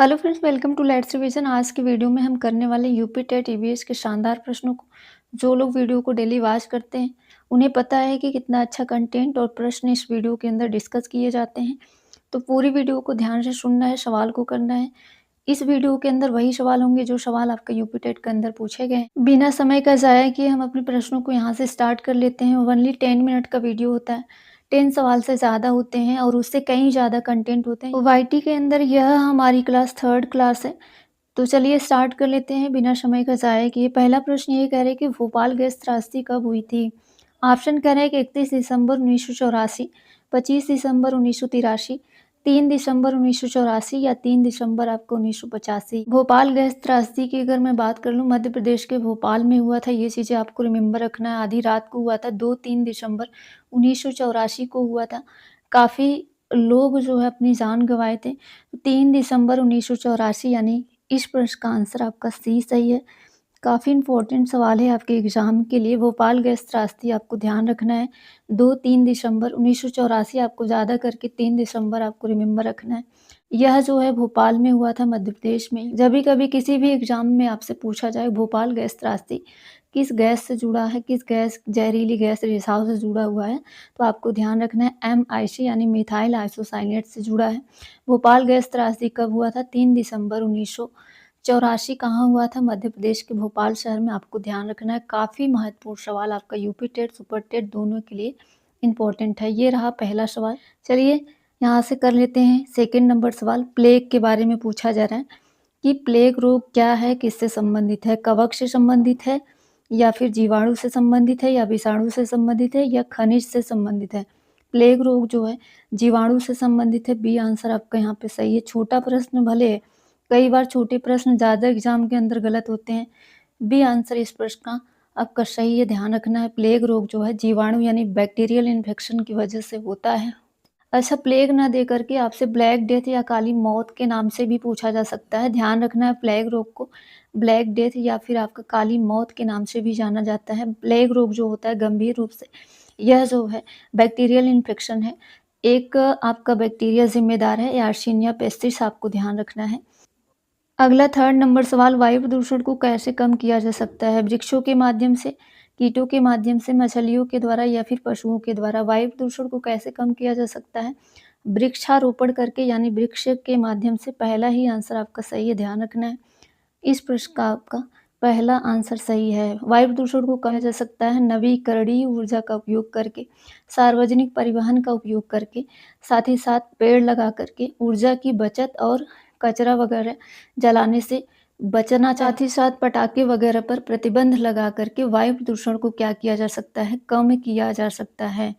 Hello friends, welcome to let's revision. आज की video में हम करने वाले यूपी टेट ईवीएस के शानदार प्रश्नों को। जो लोग वीडियो को डेली वॉच करते हैं उन्हें पता है कि कितना अच्छा कंटेंट और प्रश्न इस वीडियो के अंदर डिस्कस किए जाते हैं। तो पूरी वीडियो को ध्यान से सुनना है, सवाल को करना है। इस वीडियो के अंदर वही सवाल होंगे जो सवाल आपका यूपी टेट के अंदर पूछे गए हैं। बिना समय का ज़ाया किए हम अपने प्रश्नों को यहाँ से स्टार्ट कर लेते हैं। ओनली 10 मिनट का वीडियो होता है। 10 सवाल से ज़्यादा होते हैं और उससे कहीं ज़्यादा कंटेंट होते हैं। वाईटी के अंदर यह हमारी क्लास 3rd क्लास है। तो चलिए स्टार्ट कर लेते हैं बिना समय का ज़ाया किए। पहला प्रश्न ये कह रहे हैं कि भोपाल गैस त्रासदी कब हुई थी? ऑप्शन कह रहे हैं कि 31 दिसंबर 1984, 25 दिसंबर 1983, 3 दिसंबर 1984 या 3 दिसंबर आपको 1985। भोपाल गैस त्रासदी की अगर मैं बात कर लूँ, मध्य प्रदेश के भोपाल में हुआ था। ये चीज़ें आपको रिमेंबर रखना है। आधी रात को हुआ था, 2-3 दिसंबर 1984 को हुआ था। काफ़ी लोग जो है अपनी जान गंवाए थे। 3 दिसंबर 1984 यानी इस प्रश्न का आंसर आपका सी सही है। काफ़ी इम्पोर्टेंट सवाल है आपके एग्जाम के लिए। भोपाल गैस त्रासदी आपको ध्यान रखना है। 2-3 दिसंबर 1984 आपको ज़्यादा करके 3 दिसंबर आपको रिमेंबर रखना है। यह जो है भोपाल में हुआ था, मध्य प्रदेश में। जब भी कभी किसी भी एग्जाम में आपसे पूछा जाए भोपाल गैस त्रासदी किस गैस से जुड़ा है, किस गैस जहरीली गैस रिसाव से जुड़ा हुआ है, तो आपको ध्यान रखना है MIC यानी मिथाइल आइसोसाइनेट से जुड़ा है। भोपाल गैस त्रासदी कब हुआ था? 3 दिसंबर 1984। कहाँ हुआ था? मध्य प्रदेश के भोपाल शहर में। आपको ध्यान रखना है। काफ़ी महत्वपूर्ण सवाल आपका यूपी टेट सुपर टेट दोनों के लिए इम्पोर्टेंट है। ये रहा पहला सवाल। चलिए यहाँ से कर लेते हैं सेकंड नंबर सवाल। प्लेग के बारे में पूछा जा रहा है कि प्लेग रोग क्या है, किससे संबंधित है? कवक से संबंधित है या फिर जीवाणु से संबंधित है या विषाणु से संबंधित है या खनिज से संबंधित है? प्लेग रोग जो है जीवाणु से संबंधित है। बी आंसर आपका यहाँ पे सही है। छोटा प्रश्न भले है, कई बार छोटे प्रश्न ज़्यादा एग्जाम के अंदर गलत होते हैं। बी आंसर इस प्रश्न का आपका सही है। ध्यान रखना है। प्लेग रोग जो है जीवाणु यानी बैक्टीरियल इन्फेक्शन की वजह से होता है। अच्छा, प्लेग ना दे करके आपसे ब्लैक डेथ या काली मौत के नाम से भी पूछा जा सकता है। ध्यान रखना है, प्लेग रोग को ब्लैक डेथ या फिर आपका काली मौत के नाम से भी जाना जाता है। प्लेग रोग जो होता है गंभीर रूप से यह जो है बैक्टीरियल इन्फेक्शन है। एक आपका बैक्टीरिया जिम्मेदार है, यार्सिनिया पेस्टिस। आपको ध्यान रखना है। अगला थर्ड नंबर सवाल, वायु प्रदूषण को कैसे कम किया जा सकता है? वृक्षों के माध्यम से, कीटों के माध्यम से, मछलियों के द्वारा या फिर पशुओं के द्वारा? वायु प्रदूषण को कैसे कम किया जा सकता है? वृक्षारोपण करके यानी वृक्ष के माध्यम से। पहला ही आंसर आपका सही है। ध्यान रखना है। इस प्रश्न का आपका पहला आंसर सही है। वायु प्रदूषण को कम किया जा सकता है नवीकरणीय ऊर्जा का उपयोग करके, सार्वजनिक परिवहन का उपयोग करके, साथ ही साथ पेड़ लगा करके, ऊर्जा की बचत और कचरा वगैरह जलाने से बचना। साथ ही साथ पटाखे वगैरह पर प्रतिबंध लगा करके वायु प्रदूषण को क्या किया जा सकता है? कम किया जा सकता है।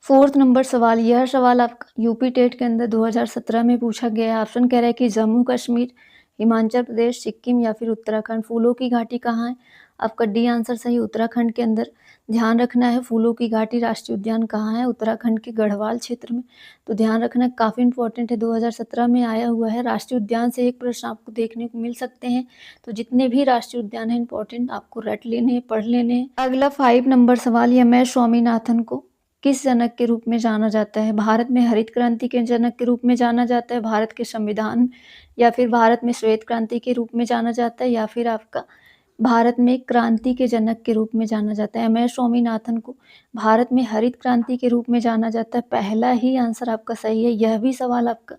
फोर्थ नंबर सवाल, यह सवाल आपका यूपी टेट के अंदर 2017 में पूछा गया है। ऑप्शन कह रहा है कि जम्मू कश्मीर, हिमाचल प्रदेश, सिक्किम या फिर उत्तराखंड। फूलों की घाटी कहाँ है? आपका डी आंसर सही, उत्तराखंड के अंदर। ध्यान रखना है, फूलों की घाटी राष्ट्रीय उद्यान कहाँ है? उत्तराखंड के गढ़वाल क्षेत्र में। तो ध्यान रखना, काफ़ी इंपॉर्टेंट है, 2017 में आया हुआ है। राष्ट्रीय उद्यान से एक प्रश्न आपको देखने को मिल सकते हैं। तो जितने भी राष्ट्रीय उद्यान हैं इंपॉर्टेंट, आपको रट लेने हैं, पढ़ लेने हैं। अगला 5 नंबर सवाल, एम एस स्वामीनाथन को किस जनक के रूप में जाना जाता है? भारत में हरित क्रांति के जनक के रूप में जाना जाता है, भारत के संविधान या फिर भारत में श्वेत क्रांति के रूप में जाना जाता है, या फिर आपका भारत में क्रांति के जनक के रूप में जाना जाता है? एम एस स्वामीनाथन को भारत में हरित क्रांति के रूप में जाना जाता है। पहला ही आंसर आपका सही है। यह भी सवाल आपका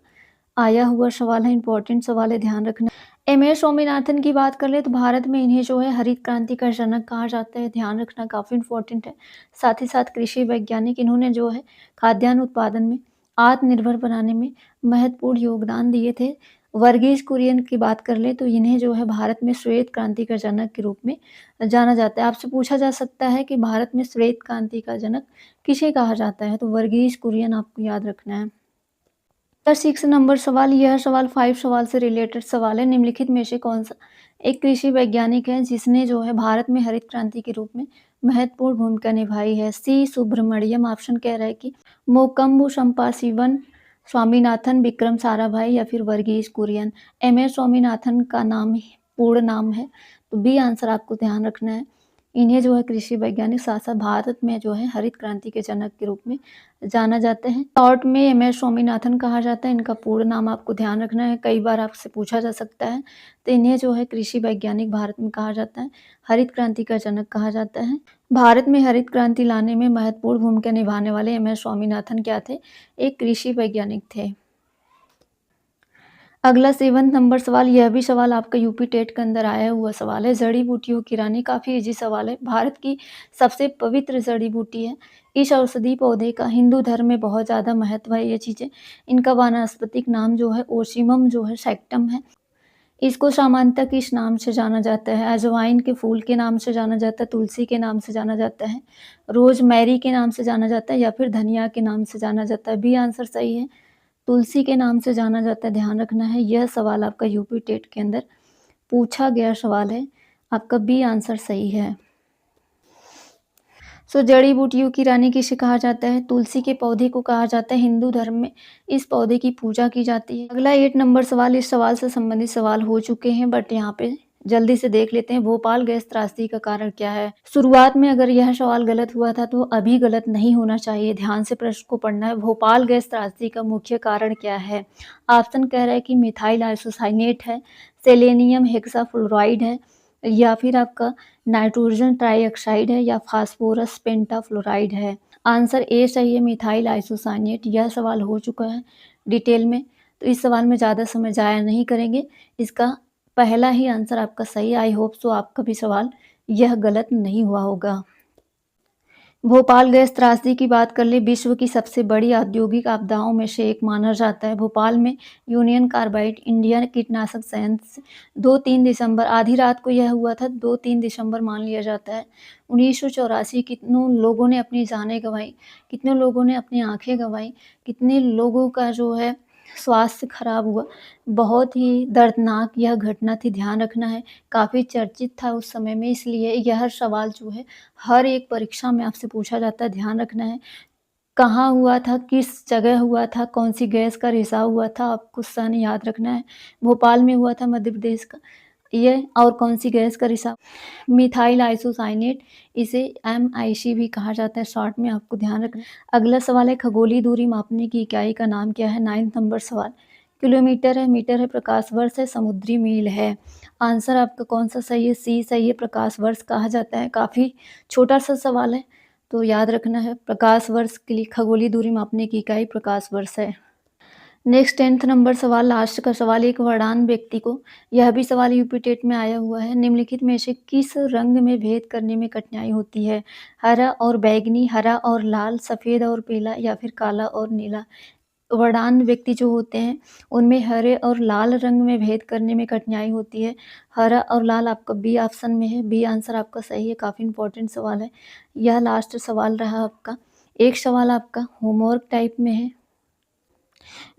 आया हुआ सवाल है, इंपॉर्टेंट सवाल है, ध्यान रखना। एम एस स्वामीनाथन की बात कर ले तो भारत में इन्हें जो है हरित क्रांति का जनक कहा जाता है। ध्यान रखना, काफ़ी इंपॉर्टेंट है। साथ ही साथ कृषि वैज्ञानिक, इन्होंने जो है खाद्यान्न उत्पादन में आत्मनिर्भर बनाने में महत्वपूर्ण योगदान दिए थे। वर्गीज कुरियन की बात कर ले तो इन्हें जो है भारत में श्वेत क्रांति का जनक के रूप में जाना जाता है। आपसे पूछा जा सकता है कि भारत में श्वेत क्रांति का जनक किसे कहा जाता है? तो वर्गीज कुरियन आपको याद रखना है। 6 नंबर सवाल, यह सवाल 5 सवाल से रिलेटेड सवाल है। निम्नलिखित में से कौन सा एक कृषि वैज्ञानिक है जिसने जो है भारत में हरित क्रांति के रूप में महत्वपूर्ण भूमिका निभाई है? सी सुब्रमण्यम। ऑप्शन कह रहा है कि मोकम्बु संपाशिवन, स्वामीनाथन, विक्रम साराभाई या फिर वर्गीज कुरियन। एम एस स्वामीनाथन का नाम पूर्ण नाम है। तो बी आंसर आपको ध्यान रखना है। इन्हें जो है कृषि वैज्ञानिक साथ-साथ भारत में जो है हरित क्रांति के जनक के रूप में जाना जाते हैं। शॉर्ट में एम.एस. स्वामीनाथन कहा जाता है, इनका पूर्ण नाम आपको ध्यान रखना है, कई बार आपसे पूछा जा सकता है। तो इन्हें जो है कृषि वैज्ञानिक भारत में कहा जाता है, हरित क्रांति का जनक कहा जाता है। भारत में हरित क्रांति लाने में महत्वपूर्ण भूमिका निभाने वाले एम.एस. स्वामीनाथन क्या थे? एक कृषि वैज्ञानिक थे। अगला 7 नंबर सवाल, यह भी सवाल आपका यूपी टेट के अंदर आया हुआ सवाल है। जड़ी-बूटियों की रानी, काफ़ी ईज़ी सवाल है। भारत की सबसे पवित्र जड़ी-बूटी है। इस औषधि पौधे का हिंदू धर्म में बहुत ज़्यादा महत्व है ये चीज़ें। इनका वानस्पतिक नाम जो है ओसिमम जो है सैक्टम है। इसको सामान्यतः किस नाम से जाना जाता है? अजवाइन के फूल के नाम से जाना जाता है, तुलसी के नाम से जाना जाता है, रोज़मेरी के नाम से जाना जाता है या फिर धनिया के नाम से जाना जाता है? बी आंसर सही है। तुलसी के नाम से जाना जाता है, ध्यान रखना है। यह सवाल आपका यूपी टेट के अंदर पूछा गया सवाल है। आपका बी आंसर सही है। जड़ी-बूटियों की रानी किसे कहा जाता है? तुलसी के पौधे को कहा जाता है। हिंदू धर्म में इस पौधे की पूजा की जाती है। अगला 8 नंबर सवाल, इस सवाल से संबंधित सवाल हो चुके हैं बट यहाँ पे जल्दी से देख लेते हैं। भोपाल गैस त्रासदी का कारण क्या है? शुरुआत में अगर यह सवाल गलत हुआ था तो अभी गलत नहीं होना चाहिए। ध्यान से प्रश्न को पढ़ना है। भोपाल गैस त्रासदी का मुख्य कारण क्या है? ऑप्शन कह रहा है कि मिथाइल आइसोसाइनेट है, सेलेनियम हेक्साफ्लोराइड है या फिर आपका नाइट्रोजन ट्राइऑक्साइड है या फास्फोरस पेंटाफ्लोराइड है। आंसर ए सही है, मिथाइल आइसोसाइनेट। यह सवाल हो चुका है डिटेल में, तो इस सवाल में ज़्यादा समय ज़ाया नहीं करेंगे। इसका पहला ही आंसर आपका सही। आई होप सो आपका भी सवाल यह गलत नहीं हुआ होगा। भोपाल गैस त्रासदी की बात कर ले, विश्व की सबसे बड़ी औद्योगिक आपदाओं में से एक माना जाता है। भोपाल में यूनियन कार्बाइड इंडिया कीटनाशक संयंत्र से 2-3 दिसंबर, आधी रात को यह हुआ था, 2-3 दिसंबर मान लिया जाता है 1984। कितनों लोगों ने अपनी जानें गंवाई, कितने लोगों ने अपनी आँखें गंवाई, कितने लोगों का जो है स्वास्थ्य खराब हुआ। बहुत ही दर्दनाक यह घटना थी, ध्यान रखना है। काफ़ी चर्चित था उस समय में, इसलिए यह सवाल जो है हर एक परीक्षा में आपसे पूछा जाता है, ध्यान रखना है। कहाँ हुआ था, किस जगह हुआ था, कौन-सी गैस का रिसाव हुआ था, आपको सन याद रखना है। भोपाल में हुआ था मध्य प्रदेश का ये, और कौन-सी गैस का रिसाव? मिथाइल आइसोसाइनेट, इसे एमआईसी भी कहा जाता है शॉर्ट में, आपको ध्यान रखना है। अगला सवाल है, खगोलीय दूरी मापने की इकाई का नाम क्या है? 9 नंबर सवाल। किलोमीटर है, मीटर है, प्रकाश वर्ष है, समुद्री मील है। आंसर आपका कौन-सा सही है? सी सही है, प्रकाश वर्ष कहा जाता है। काफ़ी छोटा-सा सवाल है, तो याद रखना है। प्रकाश वर्ष के लिए खगोलीय दूरी मापने की इकाई प्रकाश वर्ष है। नेक्स्ट 10th नंबर सवाल, लास्ट का सवाल, एक वरदान व्यक्ति को, यह भी सवाल यूपी टेट में आया हुआ है, निम्नलिखित में से किस रंग में भेद करने में कठिनाई होती है? हरा और बैंगनी, हरा और लाल, सफ़ेद और पीला या फिर काला और नीला? वरदान व्यक्ति जो होते हैं उनमें हरे और लाल रंग में भेद करने में कठिनाई होती है। हरा और लाल आपका बी ऑप्शन में है, बी आंसर आपका सही है। काफ़ी इम्पोर्टेंट सवाल है। यह लास्ट सवाल रहा आपका। एक सवाल आपका होमवर्क टाइप में है।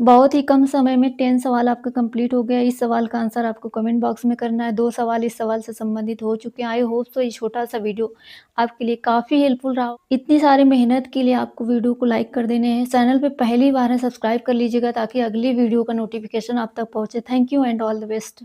बहुत ही कम समय में 10 सवाल आपका कंप्लीट हो गया। इस सवाल का आंसर आपको कमेंट बॉक्स में करना है। 2 सवाल इस सवाल से संबंधित हो चुके हैं। आई होप सो ये छोटा-सा वीडियो आपके लिए काफ़ी हेल्पफुल रहा हो। इतनी सारी मेहनत के लिए आपको वीडियो को लाइक कर देने हैं। चैनल पे पहली बार है, सब्सक्राइब कर लीजिएगा ताकि अगली वीडियो का नोटिफिकेशन आप तक पहुँचे। Thank you and all the best.